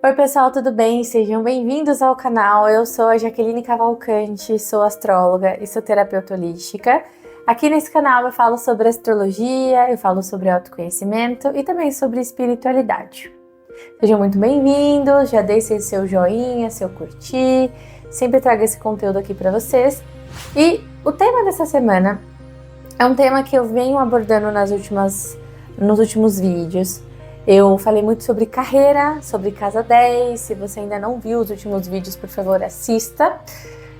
Oi pessoal, tudo bem? Sejam bem-vindos ao canal. Eu sou a Jaqueline Cavalcante, sou astróloga e sou terapeuta holística. Aqui nesse canal eu falo sobre astrologia, eu falo sobre autoconhecimento e também sobre espiritualidade. Sejam muito bem-vindos, já deixe seu joinha, seu curtir, sempre trago esse conteúdo aqui para vocês. E o tema dessa semana é um tema que eu venho abordando nos últimos vídeos. Eu falei muito sobre carreira, sobre casa 10, se você ainda não viu os últimos vídeos, por favor, assista.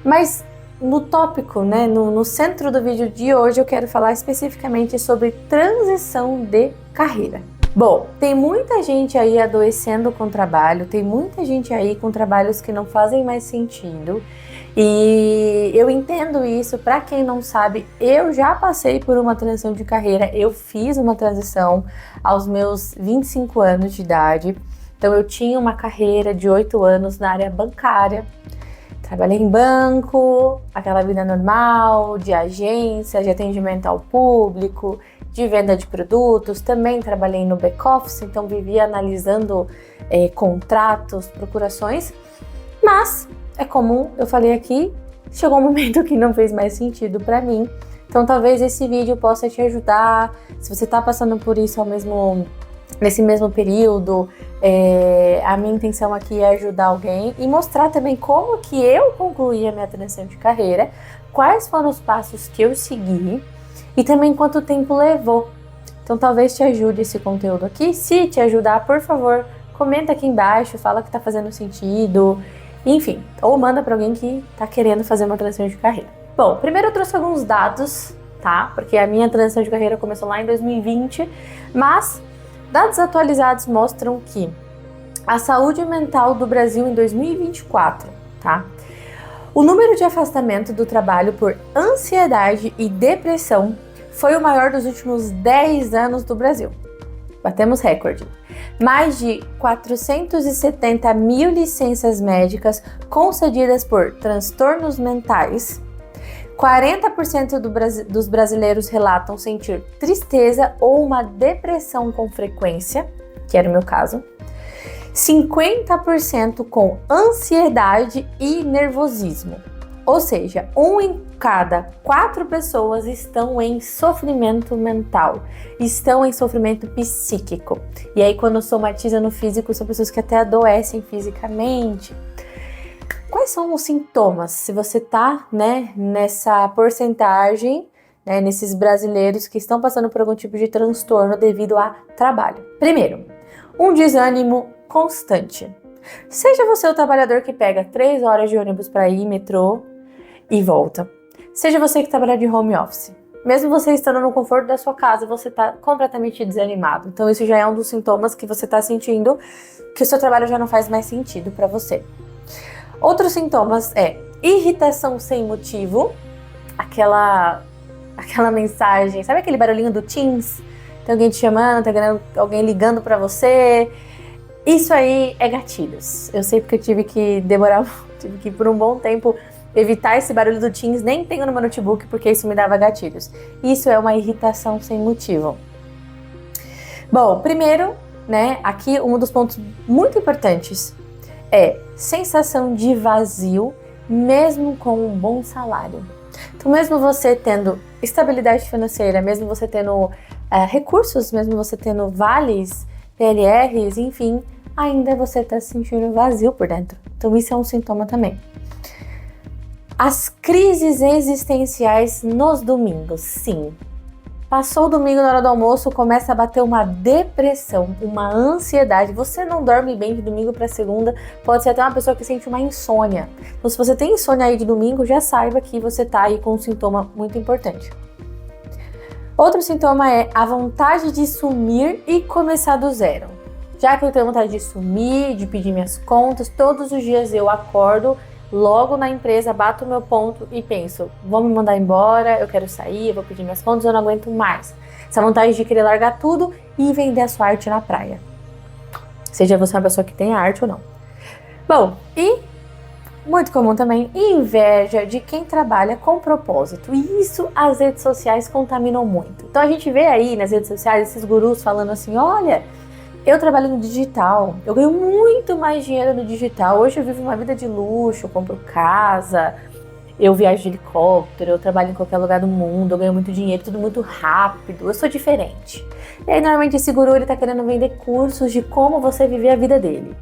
Mas no tópico, no centro do vídeo de hoje, eu quero falar especificamente sobre transição de carreira. Bom, tem muita gente aí adoecendo com trabalho, tem muita gente aí com trabalhos que não fazem mais sentido. E eu entendo isso. Para quem não sabe, eu já passei por uma transição de carreira, eu fiz uma transição aos meus 25 anos de idade. Então eu tinha uma carreira de 8 anos na área bancária, trabalhei em banco, aquela vida normal, de agência, de atendimento ao público, de venda de produtos, também trabalhei no back-office, então vivia analisando contratos, procurações, mas é comum, eu falei aqui, chegou um momento que não fez mais sentido para mim. Então talvez esse vídeo possa te ajudar, se você está passando por isso nesse mesmo período. A minha intenção aqui é ajudar alguém e mostrar também como que eu concluí a minha transição de carreira, quais foram os passos que eu segui e também quanto tempo levou. Então talvez te ajude esse conteúdo aqui. Se te ajudar, por favor, comenta aqui embaixo, fala que está fazendo sentido. Enfim, ou manda para alguém que tá querendo fazer uma transição de carreira. Bom, primeiro eu trouxe alguns dados, tá? Porque a minha transição de carreira começou lá em 2020, mas dados atualizados mostram que a saúde mental do Brasil em 2024, tá? O número de afastamento do trabalho por ansiedade e depressão foi o maior dos últimos 10 anos do Brasil. Batemos recorde. Mais de 470 mil licenças médicas concedidas por transtornos mentais. 40% dos brasileiros relatam sentir tristeza ou uma depressão com frequência, que era o meu caso. 50% com ansiedade e nervosismo. Ou seja, 1 em cada 4 pessoas estão em sofrimento mental, estão em sofrimento psíquico. E aí quando somatiza no físico, são pessoas que até adoecem fisicamente. Quais são os sintomas? Se você tá, nessa porcentagem, nesses brasileiros que estão passando por algum tipo de transtorno devido a trabalho. Primeiro, um desânimo constante. Seja você o trabalhador que pega 3 horas de ônibus para ir, metrô, e volta. Seja você que trabalha de home office. Mesmo você estando no conforto da sua casa, você está completamente desanimado. Então isso já é um dos sintomas que você está sentindo que o seu trabalho já não faz mais sentido para você. Outros sintomas é irritação sem motivo, aquela mensagem, sabe aquele barulhinho do Teams? Tem alguém te chamando, tem alguém ligando para você. Isso aí é gatilhos. Eu sei porque eu tive que por um bom tempo evitar esse barulho do Teams, nem tenho no meu notebook porque isso me dava gatilhos. Isso é uma irritação sem motivo. Bom, primeiro, aqui um dos pontos muito importantes é sensação de vazio, mesmo com um bom salário. Então, mesmo você tendo estabilidade financeira, mesmo você tendo recursos, mesmo você tendo vales, PLRs, enfim, ainda você está se sentindo vazio por dentro. Então, isso é um sintoma também. As crises existenciais nos domingos, sim. Passou o domingo na hora do almoço, começa a bater uma depressão, uma ansiedade. Você não dorme bem de domingo para segunda, pode ser até uma pessoa que sente uma insônia. Então, se você tem insônia aí de domingo, já saiba que você tá aí com um sintoma muito importante. Outro sintoma é a vontade de sumir e começar do zero. Já que eu tenho vontade de sumir, de pedir minhas contas, todos os dias eu acordo, logo na empresa, bato o meu ponto e penso, vou me mandar embora, eu quero sair, eu vou pedir minhas contas, eu não aguento mais. Essa vontade de querer largar tudo e vender a sua arte na praia. Seja você uma pessoa que tem arte ou não. Bom, e muito comum também, inveja de quem trabalha com propósito. E isso as redes sociais contaminam muito. Então a gente vê aí nas redes sociais esses gurus falando assim, olha, Eu trabalho no digital, eu ganho muito mais dinheiro no digital. Hoje eu vivo uma vida de luxo, eu compro casa, eu viajo de helicóptero, eu trabalho em qualquer lugar do mundo, eu ganho muito dinheiro, tudo muito rápido, eu sou diferente. E aí normalmente esse guru ele tá querendo vender cursos de como você viver a vida dele.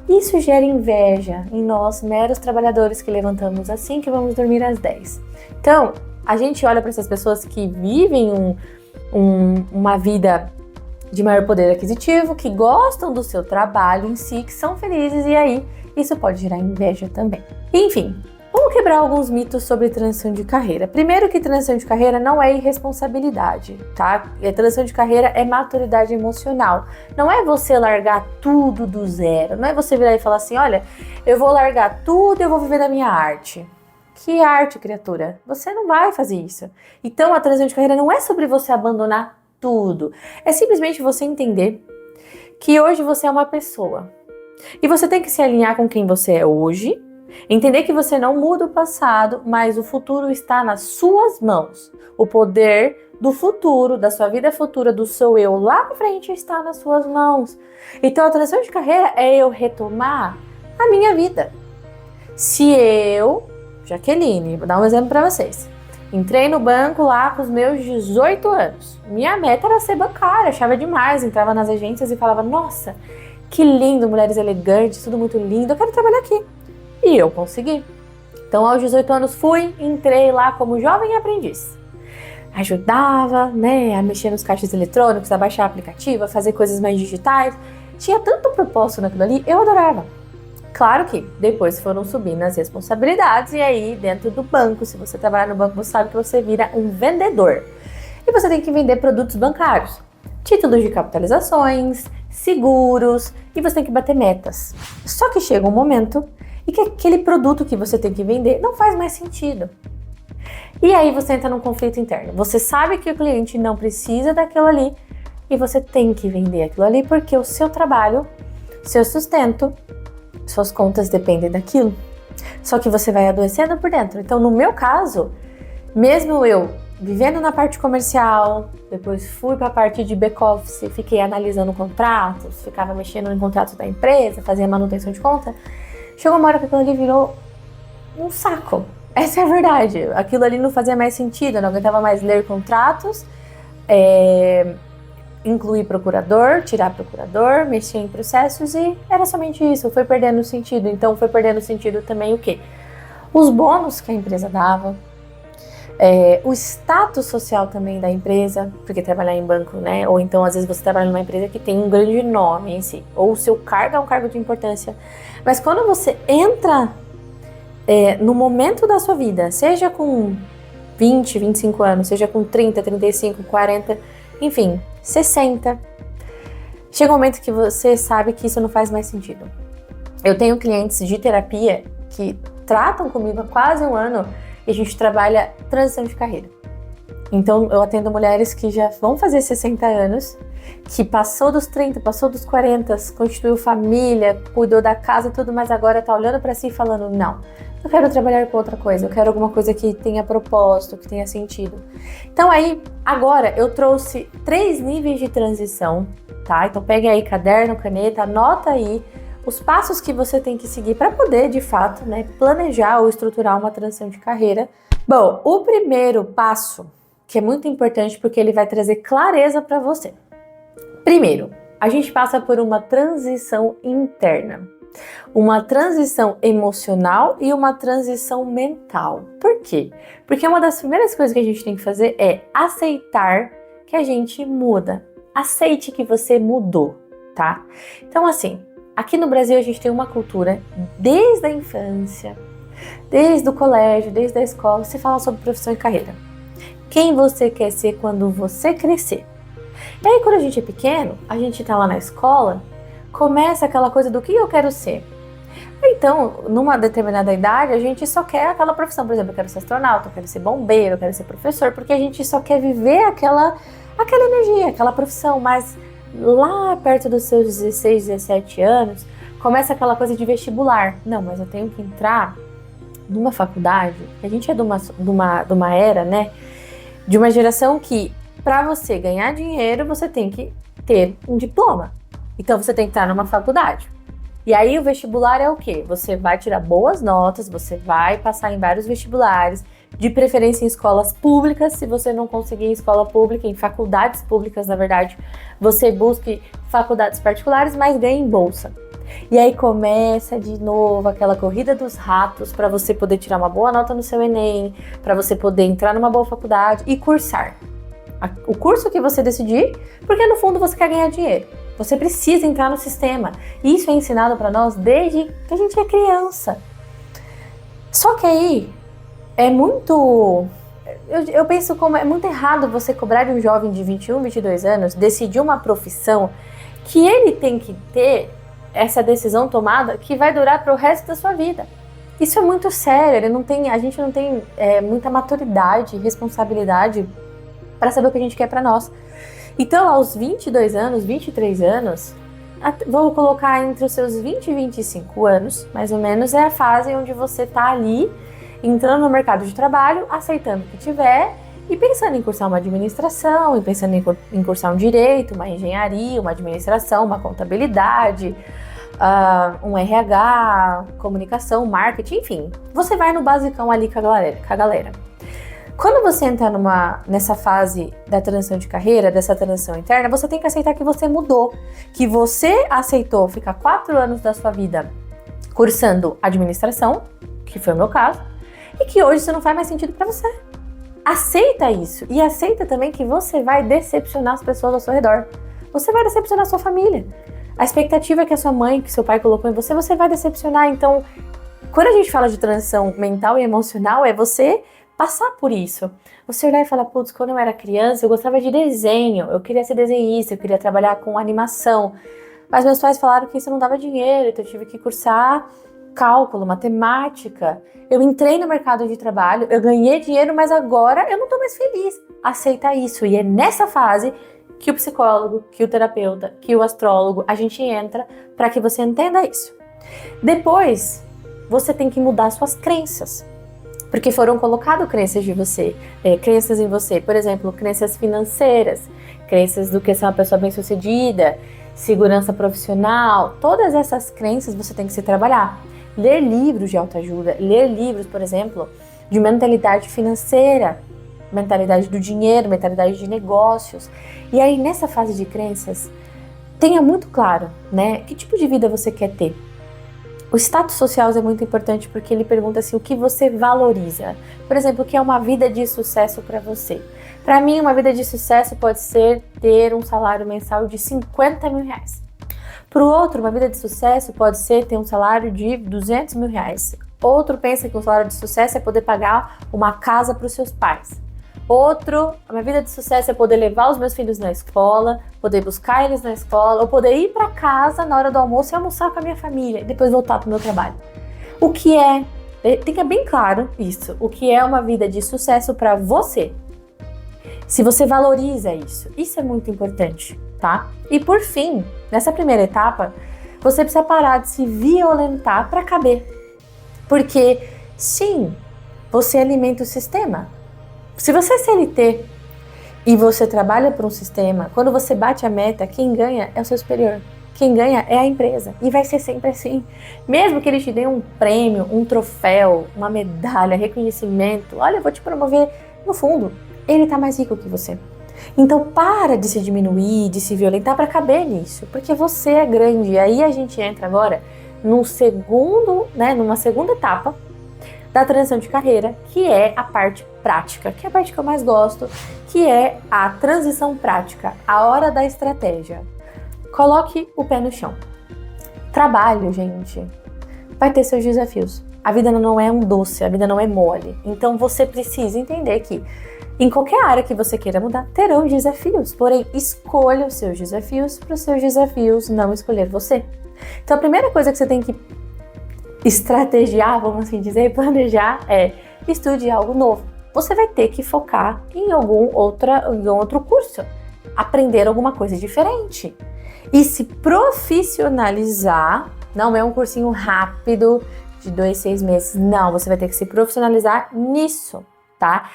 Isso gera inveja em nós, meros trabalhadores que levantamos assim que vamos dormir às 10. Então, a gente olha para essas pessoas que vivem uma vida de maior poder aquisitivo, que gostam do seu trabalho em si, que são felizes, e aí isso pode gerar inveja também. Enfim, vamos quebrar alguns mitos sobre transição de carreira. Primeiro que transição de carreira não é irresponsabilidade, tá? A transição de carreira é maturidade emocional. Não é você largar tudo do zero, não é você virar e falar assim, olha, eu vou largar tudo e eu vou viver da minha arte. Que arte, criatura? Você não vai fazer isso. Então a transição de carreira não é sobre você abandonar tudo. É simplesmente você entender que hoje você é uma pessoa. E você tem que se alinhar com quem você é hoje, entender que você não muda o passado, mas o futuro está nas suas mãos. O poder do futuro, da sua vida futura, do seu eu lá pra frente está nas suas mãos. Então a transição de carreira é eu retomar a minha vida. Se eu, Jaqueline, vou dar um exemplo pra vocês. Entrei no banco lá com os meus 18 anos. Minha meta era ser bancária, achava demais. Entrava nas agências e falava, nossa, que lindo, mulheres elegantes, tudo muito lindo, eu quero trabalhar aqui. E eu consegui. Então, aos 18 anos, entrei lá como jovem aprendiz. Ajudava, né, a mexer nos caixas eletrônicos, a baixar aplicativo, a fazer coisas mais digitais. Tinha tanto propósito naquilo ali, eu adorava. Claro que depois foram subindo as responsabilidades e aí dentro do banco, se você trabalhar no banco, você sabe que você vira um vendedor. E você tem que vender produtos bancários, títulos de capitalizações, seguros, e você tem que bater metas. Só que chega um momento e que aquele produto que você tem que vender não faz mais sentido. E aí você entra num conflito interno. Você sabe que o cliente não precisa daquilo ali e você tem que vender aquilo ali porque o seu trabalho, seu sustento, suas contas dependem daquilo. Só que você vai adoecendo por dentro. Então, no meu caso, mesmo eu vivendo na parte comercial, depois fui para a parte de back-office, fiquei analisando contratos, ficava mexendo em contratos da empresa, fazia manutenção de conta, chegou uma hora que aquilo ali virou um saco. Essa é a verdade. Aquilo ali não fazia mais sentido, eu não aguentava mais ler contratos, incluir procurador, tirar procurador, mexer em processos e era somente isso, foi perdendo sentido. Então foi perdendo sentido também o quê? Os bônus que a empresa dava, o status social também da empresa, porque trabalhar em banco, né? Ou então às vezes você trabalha numa empresa que tem um grande nome em si, ou o seu cargo é um cargo de importância. Mas quando você entra no momento da sua vida, seja com 20, 25 anos, seja com 30, 35, 40, enfim, 60, chega um momento que você sabe que isso não faz mais sentido. Eu tenho clientes de terapia que tratam comigo há quase um ano e a gente trabalha transição de carreira. Então eu atendo mulheres que já vão fazer 60 anos, que passou dos 30, passou dos 40, constituiu família, cuidou da casa e tudo, mas agora tá olhando para si e falando, não, eu quero trabalhar com outra coisa, eu quero alguma coisa que tenha propósito, que tenha sentido. Então aí, agora eu trouxe 3 níveis de transição, tá? Então pegue aí caderno, caneta, anota aí os passos que você tem que seguir para poder, de fato, né, planejar ou estruturar uma transição de carreira. Bom, o primeiro passo, que é muito importante porque ele vai trazer clareza para você. Primeiro, a gente passa por uma transição interna. Uma transição emocional e uma transição mental. Por quê? Porque uma das primeiras coisas que a gente tem que fazer é aceitar que a gente muda. Aceite que você mudou, tá? Então, assim, aqui no Brasil a gente tem uma cultura, desde a infância, desde o colégio, desde a escola, se fala sobre profissão e carreira. Quem você quer ser quando você crescer? E aí, quando a gente é pequeno, a gente tá lá na escola, começa aquela coisa do que eu quero ser. Então, numa determinada idade, a gente só quer aquela profissão. Por exemplo, eu quero ser astronauta, eu quero ser bombeiro, eu quero ser professor, porque a gente só quer viver aquela energia, aquela profissão. Mas lá perto dos seus 16, 17 anos, começa aquela coisa de vestibular. Não, mas eu tenho que entrar numa faculdade. A gente é de uma era, né? De uma geração que, para você ganhar dinheiro, você tem que ter um diploma. Então você tem que estar numa faculdade. E aí o vestibular é o quê? Você vai tirar boas notas, você vai passar em vários vestibulares, de preferência em escolas públicas. Se você não conseguir em escola pública, em faculdades públicas, na verdade, você busque faculdades particulares, mas ganhe em bolsa. E aí começa de novo aquela corrida dos ratos para você poder tirar uma boa nota no seu Enem, para você poder entrar numa boa faculdade e cursar o curso que você decidir, porque no fundo você quer ganhar dinheiro. Você precisa entrar no sistema. E isso é ensinado para nós desde que a gente é criança. Só que aí é muito... Eu penso como é muito errado você cobrar de um jovem de 21, 22 anos decidir uma profissão que ele tem que ter essa decisão tomada que vai durar para o resto da sua vida. Isso é muito sério. A gente não tem muita maturidade e responsabilidade para saber o que a gente quer para nós. Então, aos 22 anos, 23 anos, vou colocar entre os seus 20 e 25 anos, mais ou menos, é a fase onde você tá ali, entrando no mercado de trabalho, aceitando o que tiver e pensando em cursar uma administração, e pensando em cursar um direito, uma engenharia, uma administração, uma contabilidade, um RH, comunicação, marketing, enfim. Você vai no basicão ali com a galera. Quando você entra nessa fase da transição de carreira, dessa transição interna, você tem que aceitar que você mudou, que você aceitou ficar 4 anos da sua vida cursando administração, que foi o meu caso, e que hoje isso não faz mais sentido para você. Aceita isso e aceita também que você vai decepcionar as pessoas ao seu redor. Você vai decepcionar a sua família. A expectativa que a sua mãe, que seu pai colocou em você, você vai decepcionar. Então, quando a gente fala de transição mental e emocional, é você passar por isso. Você olhar e falar, putz, quando eu era criança, eu gostava de desenho, eu queria ser desenhista, eu queria trabalhar com animação, mas meus pais falaram que isso não dava dinheiro, então eu tive que cursar cálculo, matemática. Eu entrei no mercado de trabalho, eu ganhei dinheiro, mas agora eu não tô mais feliz. Aceita isso. E é nessa fase que o psicólogo, que o terapeuta, que o astrólogo, a gente entra para que você entenda isso. Depois, você tem que mudar suas crenças. Porque foram colocadas crenças em você, por exemplo, crenças financeiras, crenças do que ser uma pessoa bem-sucedida, segurança profissional, todas essas crenças você tem que se trabalhar. Ler livros de autoajuda, ler livros, por exemplo, de mentalidade financeira, mentalidade do dinheiro, mentalidade de negócios. E aí, nessa fase de crenças, tenha muito claro, né, que tipo de vida você quer ter. O status social é muito importante porque ele pergunta assim, o que você valoriza. Por exemplo, o que é uma vida de sucesso para você? Para mim, uma vida de sucesso pode ser ter um salário mensal de 50 mil reais. Para o outro, uma vida de sucesso pode ser ter um salário de 200 mil reais. Outro pensa que um salário de sucesso é poder pagar uma casa para os seus pais. Outro, a minha vida de sucesso é poder levar os meus filhos na escola, poder buscar eles na escola, ou poder ir para casa na hora do almoço e almoçar com a minha família e depois voltar para o meu trabalho. O que tem que ser bem claro isso, o que é uma vida de sucesso para você. Se você valoriza isso é muito importante, tá? E por fim, nessa primeira etapa, você precisa parar de se violentar para caber. Porque, sim, você alimenta o sistema. Se você é CLT e você trabalha para um sistema, quando você bate a meta, quem ganha é o seu superior. Quem ganha é a empresa. E vai ser sempre assim. Mesmo que ele te dê um prêmio, um troféu, uma medalha, reconhecimento, olha, eu vou te promover, no fundo, ele está mais rico que você. Então para de se diminuir, de se violentar para caber nisso, porque você é grande. E aí a gente entra agora numa segunda etapa da transição de carreira, que é a parte prática, que é a parte que eu mais gosto, que é a transição prática, a hora da estratégia. Coloque o pé no chão. Trabalho, gente, vai ter seus desafios. A vida não é um doce, a vida não é mole. Então você precisa entender que em qualquer área que você queira mudar, terão desafios. Porém, escolha os seus desafios para os seus desafios não escolher você. Então a primeira coisa que você tem que estrategiar, vamos assim dizer, planejar é estude algo novo. Você vai ter que focar em algum outro curso, aprender alguma coisa diferente e se profissionalizar. Não é um cursinho rápido de 2, 6 meses, não, você vai ter que se profissionalizar nisso, tá?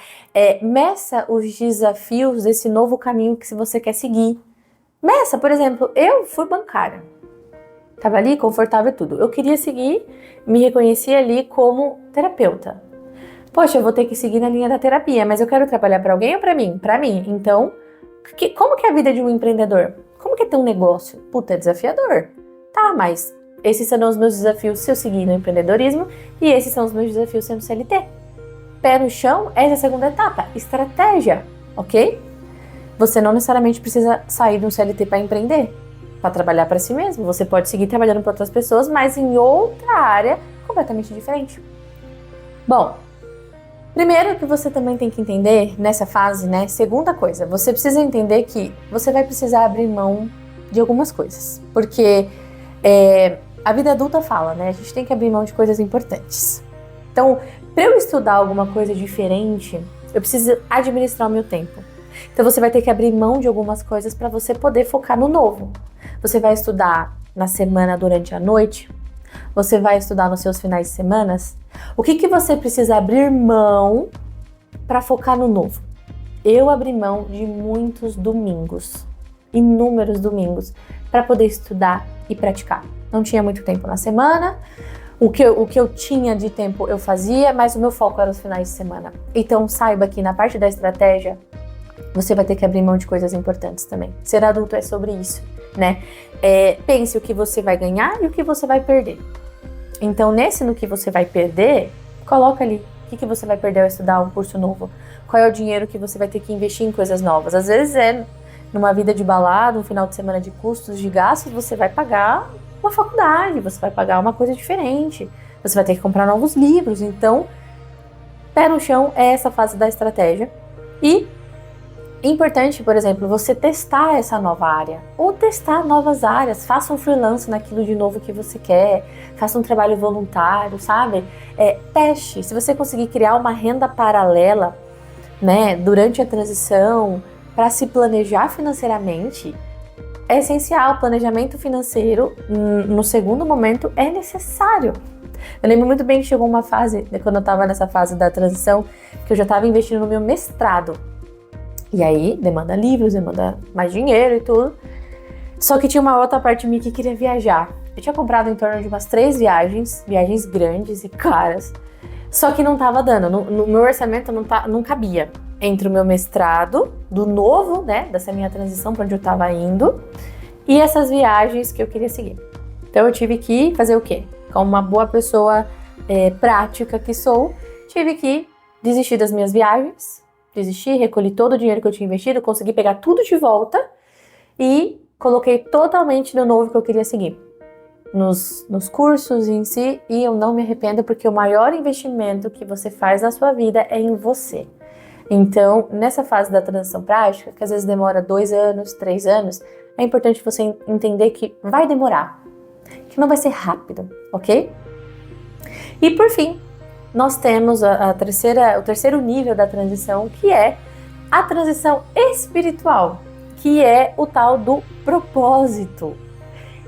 Meça os desafios desse novo caminho que você quer seguir. Nessa, por exemplo, eu fui bancária. Tava ali, confortável e tudo. Eu queria seguir, me reconhecia ali como terapeuta. Poxa, eu vou ter que seguir na linha da terapia, mas eu quero trabalhar para alguém ou para mim? Para mim. Então, como que é a vida de um empreendedor? Como que é ter um negócio? Puta, é desafiador. Tá, mas esses são os meus desafios se eu seguir no empreendedorismo e esses são os meus desafios sendo CLT. Pé no chão, essa é a segunda etapa. Estratégia, ok? Você não necessariamente precisa sair de um CLT para empreender, para trabalhar para si mesmo. Você pode seguir trabalhando para outras pessoas, mas em outra área completamente diferente. Bom, primeiro que você também tem que entender nessa fase, né? Segunda coisa, você precisa entender que você vai precisar abrir mão de algumas coisas. Porque a vida adulta fala, né? A gente tem que abrir mão de coisas importantes. Então, para eu estudar alguma coisa diferente, eu preciso administrar o meu tempo. Então, você vai ter que abrir mão de algumas coisas para você poder focar no novo. Você vai estudar na semana durante a noite? Você vai estudar nos seus finais de semana? O que você precisa abrir mão para focar no novo? Eu abri mão de muitos domingos, inúmeros domingos, para poder estudar e praticar. Não tinha muito tempo na semana, o que eu tinha de tempo eu fazia, mas o meu foco era os finais de semana. Então saiba que na parte da estratégia, você vai ter que abrir mão de coisas importantes também. Ser adulto é sobre isso, né? Pense o que você vai ganhar e o que você vai perder. Então, no que você vai perder, coloca ali o que você vai perder ao estudar um curso novo. Qual é o dinheiro que você vai ter que investir em coisas novas. Às vezes numa vida de balada, um final de semana de custos, de gastos, você vai pagar uma faculdade, você vai pagar uma coisa diferente, você vai ter que comprar novos livros. Então, pé no chão é essa fase da estratégia. E importante, por exemplo, você testar essa nova área ou testar novas áreas. Faça um freelance naquilo de novo que você quer, faça um trabalho voluntário, sabe? Teste. Se você conseguir criar uma renda paralela, né, durante a transição para se planejar financeiramente, é essencial. O planejamento financeiro no segundo momento é necessário. Eu lembro muito bem que chegou uma fase, quando eu estava nessa fase da transição, que eu já estava investindo no meu mestrado. E aí, demanda livros, demanda mais dinheiro e tudo. Só que tinha uma outra parte de mim que queria viajar. Eu tinha comprado em torno de umas 3 viagens grandes e caras. Só que não tava dando, no meu orçamento não cabia. Entre o meu mestrado, do novo, né, dessa minha transição para onde eu tava indo, e essas viagens que eu queria seguir. Então eu tive que fazer o quê? Como uma boa pessoa prática que sou, tive que desistir das minhas viagens, recolhi todo o dinheiro que eu tinha investido, consegui pegar tudo de volta e coloquei totalmente no novo que eu queria seguir. Nos cursos em si, e eu não me arrependo porque o maior investimento que você faz na sua vida é em você. Então, nessa fase da transição prática, que às vezes demora 2 anos, 3 anos, é importante você entender que vai demorar, que não vai ser rápido, ok? E por fim, nós temos o terceiro nível da transição, que é a transição espiritual, que é o tal do propósito.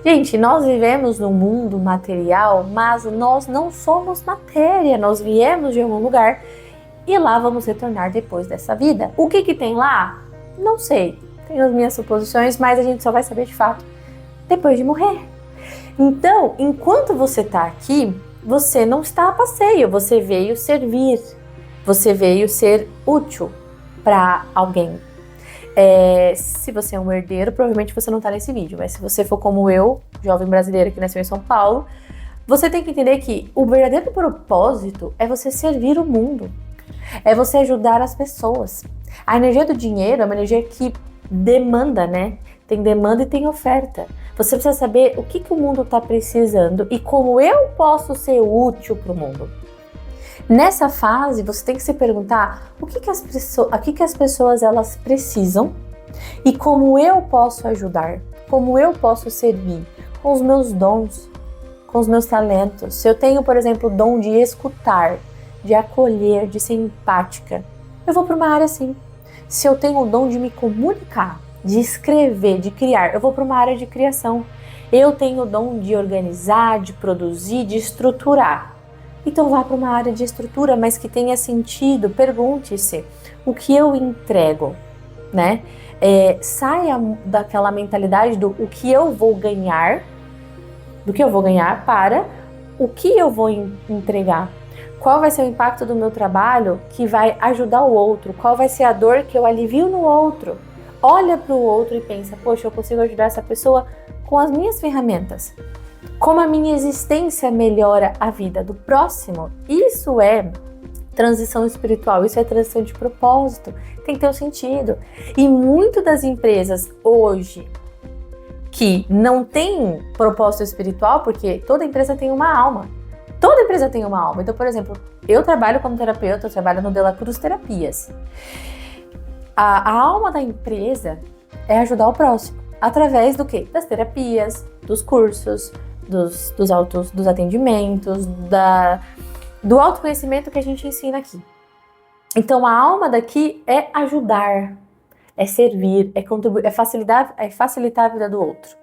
Gente, nós vivemos num mundo material, mas nós não somos matéria, nós viemos de algum lugar e lá vamos retornar depois dessa vida. O que tem lá? Não sei, tenho as minhas suposições, mas a gente só vai saber de fato depois de morrer. Então, enquanto você está aqui, você não está a passeio, você veio servir, você veio ser útil para alguém. Se você é um herdeiro, provavelmente você não está nesse vídeo, mas se você for como eu, jovem brasileira que nasceu em São Paulo, você tem que entender que o verdadeiro propósito é você servir o mundo, é você ajudar as pessoas. A energia do dinheiro é uma energia que demanda, né? Tem demanda e tem oferta. Você precisa saber o que o mundo está precisando e como eu posso ser útil para o mundo. Nessa fase, você tem que se perguntar o que as pessoas elas precisam e como eu posso ajudar, como eu posso servir com os meus dons, com os meus talentos. Se eu tenho, por exemplo, o dom de escutar, de acolher, de ser empática, eu vou para uma área assim. Se eu tenho o dom de me comunicar, de escrever, de criar, eu vou para uma área de criação. Eu tenho o dom de organizar, de produzir, de estruturar. Então vá para uma área de estrutura, mas que tenha sentido. Pergunte-se o que eu entrego, né? Saia daquela mentalidade do o que eu vou ganhar, para o que eu vou entregar. Qual vai ser o impacto do meu trabalho que vai ajudar o outro? Qual vai ser a dor que eu alivio no outro? Olha para o outro e pensa, poxa, eu consigo ajudar essa pessoa com as minhas ferramentas. Como a minha existência melhora a vida do próximo. Isso é transição espiritual, isso é transição de propósito. Tem que ter um sentido. E muito das empresas hoje que não tem propósito espiritual, porque toda empresa tem uma alma. Toda empresa tem uma alma. Então, por exemplo, eu trabalho como terapeuta, eu trabalho no De La Cruz Terapias. A alma da empresa é ajudar o próximo. Através do quê? Das terapias, dos cursos, dos atendimentos, do autoconhecimento que a gente ensina aqui. Então, a alma daqui é ajudar, é servir, é contribuir, é facilitar a vida do outro.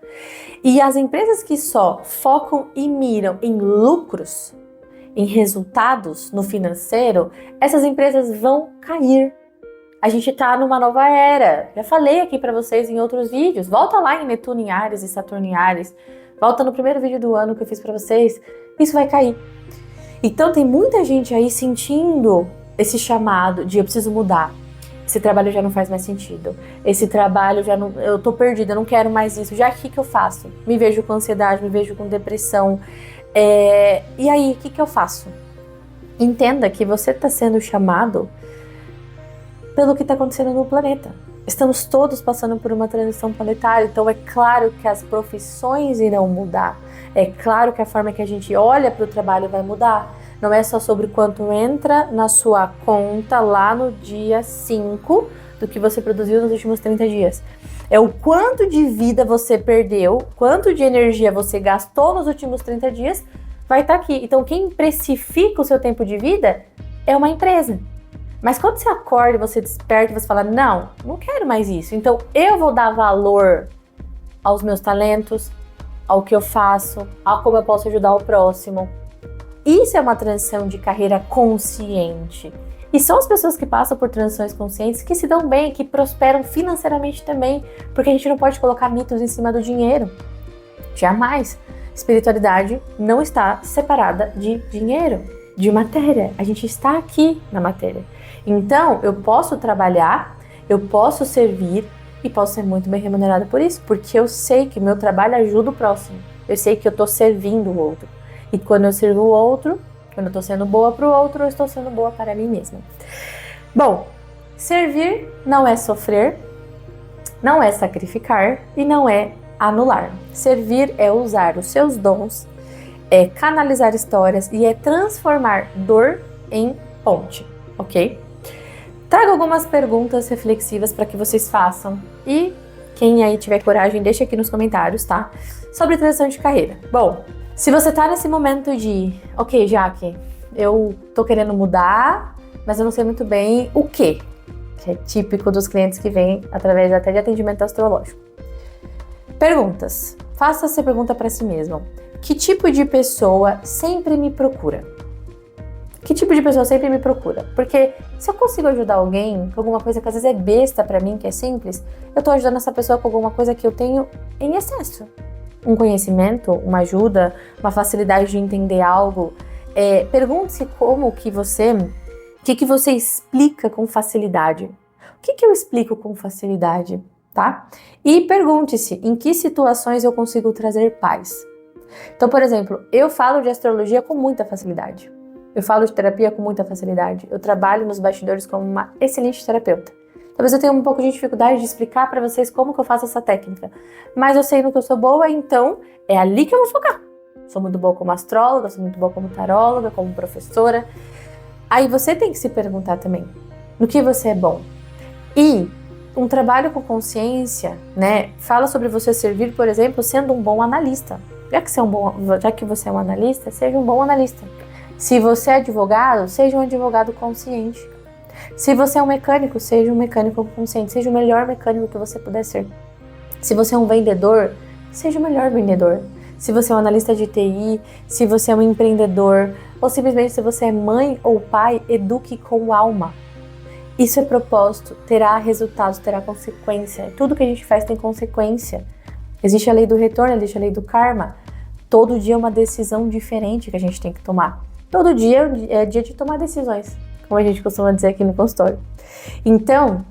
E as empresas que só focam e miram em lucros, em resultados no financeiro, essas empresas vão cair. A gente está numa nova era. Já falei aqui para vocês em outros vídeos. Volta lá em Netuno em Áries e Saturno em Áries. Volta no primeiro vídeo do ano que eu fiz para vocês. Isso vai cair. Então tem muita gente aí sentindo esse chamado de eu preciso mudar. Esse trabalho já não faz mais sentido. Esse trabalho já não... Eu tô perdida, eu não quero mais isso. Já o que eu faço? Me vejo com ansiedade, me vejo com depressão. E aí, o que eu faço? Entenda que você está sendo chamado pelo que está acontecendo no planeta. Estamos todos passando por uma transição planetária, então é claro que as profissões irão mudar. É claro que a forma que a gente olha para o trabalho vai mudar. Não é só sobre quanto entra na sua conta lá no dia 5 do que você produziu nos últimos 30 dias. É o quanto de vida você perdeu, quanto de energia você gastou nos últimos 30 dias, vai estar aqui. Então quem precifica o seu tempo de vida é uma empresa. Mas quando você acorda, você desperta e você fala, não quero mais isso. Então eu vou dar valor aos meus talentos, ao que eu faço, a como eu posso ajudar o próximo. Isso é uma transição de carreira consciente. E são as pessoas que passam por transições conscientes que se dão bem, que prosperam financeiramente também, porque a gente não pode colocar mitos em cima do dinheiro. Jamais. Espiritualidade não está separada de dinheiro, de matéria. A gente está aqui na matéria. Então, eu posso trabalhar, eu posso servir e posso ser muito bem remunerada por isso, porque eu sei que meu trabalho ajuda o próximo. Eu sei que eu estou servindo o outro. E quando eu sirvo o outro, quando eu estou sendo boa para o outro, eu estou sendo boa para mim mesma. Bom, servir não é sofrer, não é sacrificar e não é anular. Servir é usar os seus dons, é canalizar histórias e é transformar dor em ponte, ok? Trago algumas perguntas reflexivas para que vocês façam e quem aí tiver coragem, deixa aqui nos comentários, tá? Sobre transição de carreira. Bom, se você tá nesse momento de, ok, Jaque, eu tô querendo mudar, mas eu não sei muito bem o quê, que é típico dos clientes que vêm através até de atendimento astrológico. Perguntas. Faça essa pergunta para si mesmo. Que tipo de pessoa sempre me procura? Que tipo de pessoa sempre me procura? Porque se eu consigo ajudar alguém com alguma coisa que às vezes é besta pra mim, que é simples, eu tô ajudando essa pessoa com alguma coisa que eu tenho em excesso. Um conhecimento, uma ajuda, uma facilidade de entender algo. Pergunte-se o que você explica com facilidade. O que eu explico com facilidade, tá? E pergunte-se em que situações eu consigo trazer paz. Então, por exemplo, eu falo de astrologia com muita facilidade. Eu falo de terapia com muita facilidade. Eu trabalho nos bastidores como uma excelente terapeuta. Talvez eu tenha um pouco de dificuldade de explicar para vocês como que eu faço essa técnica. Mas eu sei no que eu sou boa, então é ali que eu vou focar. Sou muito boa como astróloga, sou muito boa como taróloga, como professora. Aí você tem que se perguntar também, no que você é bom. E um trabalho com consciência, né, fala sobre você servir, por exemplo, sendo um bom analista. Já que você é um analista, seja um bom analista. Se você é advogado, seja um advogado consciente. Se você é um mecânico, seja um mecânico consciente. Seja o melhor mecânico que você puder ser. Se você é um vendedor, seja o melhor vendedor. Se você é um analista de TI, se você é um empreendedor, ou simplesmente se você é mãe ou pai, eduque com alma. Isso é propósito, terá resultados, terá consequência. Tudo que a gente faz tem consequência. Existe a lei do retorno, existe a lei do karma. Todo dia é uma decisão diferente que a gente tem que tomar. Todo dia é dia de tomar decisões, como a gente costuma dizer aqui no consultório. Então,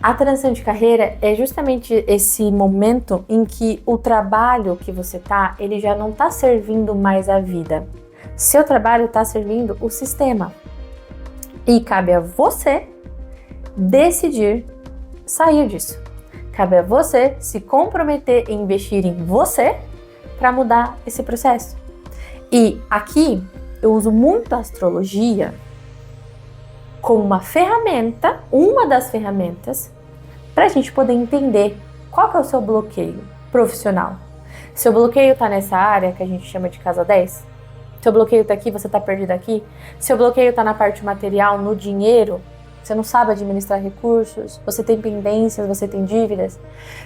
a transição de carreira é justamente esse momento em que o trabalho que você tá, ele já não tá servindo mais a vida. Seu trabalho tá servindo o sistema. E cabe a você decidir sair disso. Cabe a você se comprometer e investir em você para mudar esse processo. E aqui eu uso muito a astrologia como uma ferramenta, uma das ferramentas, para a gente poder entender qual que é o seu bloqueio profissional. Seu bloqueio está nessa área que a gente chama de casa 10? Seu bloqueio está aqui, você está perdido aqui? Seu bloqueio está na parte material, no dinheiro? Você não sabe administrar recursos? Você tem pendências, você tem dívidas?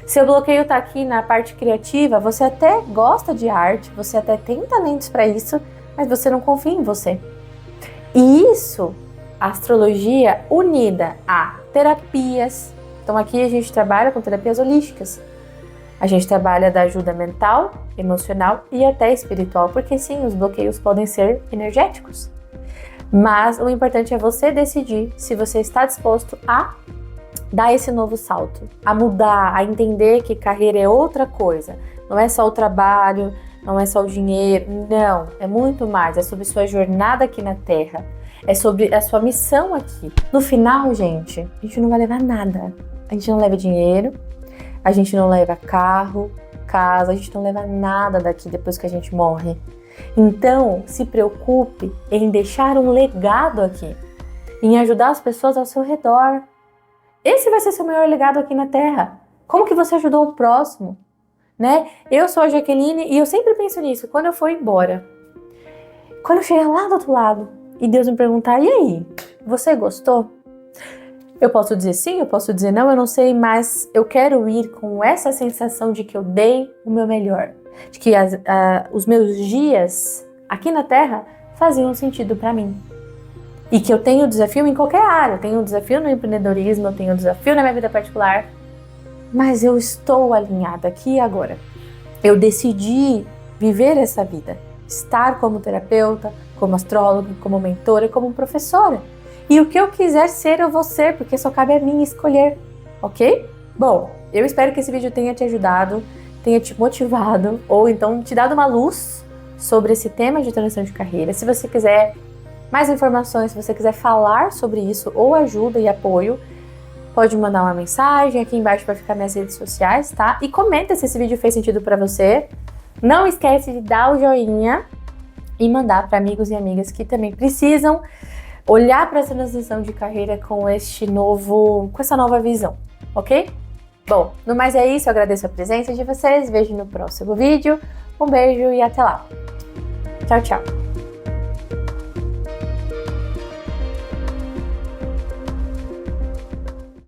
Seu bloqueio está aqui na parte criativa, você até gosta de arte, você até tem talentos para isso, mas você não confia em você. E isso, a astrologia unida a terapias. Então aqui a gente trabalha com terapias holísticas. A gente trabalha da ajuda mental, emocional e até espiritual, porque sim, os bloqueios podem ser energéticos. Mas o importante é você decidir se você está disposto a dar esse novo salto, a mudar, a entender que carreira é outra coisa. Não é só o trabalho, não é só o dinheiro, não. É muito mais, é sobre sua jornada aqui na Terra. É sobre a sua missão aqui. No final, gente, a gente não vai levar nada. A gente não leva dinheiro, a gente não leva carro, casa, a gente não leva nada daqui depois que a gente morre. Então, se preocupe em deixar um legado aqui, em ajudar as pessoas ao seu redor. Esse vai ser seu maior legado aqui na Terra. Como que você ajudou o próximo, né? Eu sou a Jaqueline e eu sempre penso nisso, quando eu for embora. Quando eu chegar lá do outro lado e Deus me perguntar, e aí, você gostou? Eu posso dizer sim, eu posso dizer não, eu não sei, mas eu quero ir com essa sensação de que eu dei o meu melhor. De que os meus dias aqui na Terra faziam sentido para mim. E que eu tenho desafio em qualquer área. Eu tenho um desafio no empreendedorismo, eu tenho um desafio na minha vida particular. Mas eu estou alinhada aqui e agora. Eu decidi viver essa vida. Estar como terapeuta, como astróloga, como mentora, como professora. E o que eu quiser ser, eu vou ser, porque só cabe a mim escolher, ok? Bom, eu espero que esse vídeo tenha te ajudado, tenha te motivado, ou então te dado uma luz sobre esse tema de transição de carreira. Se você quiser mais informações, se você quiser falar sobre isso, ou ajuda e apoio, pode mandar uma mensagem, aqui embaixo vai ficar minhas redes sociais, tá? E comenta se esse vídeo fez sentido pra você. Não esquece de dar o joinha e mandar para amigos e amigas que também precisam olhar para essa transição de carreira com essa nova visão, ok? Bom, no mais é isso, eu agradeço a presença de vocês, vejo no próximo vídeo, um beijo e até lá. Tchau, tchau!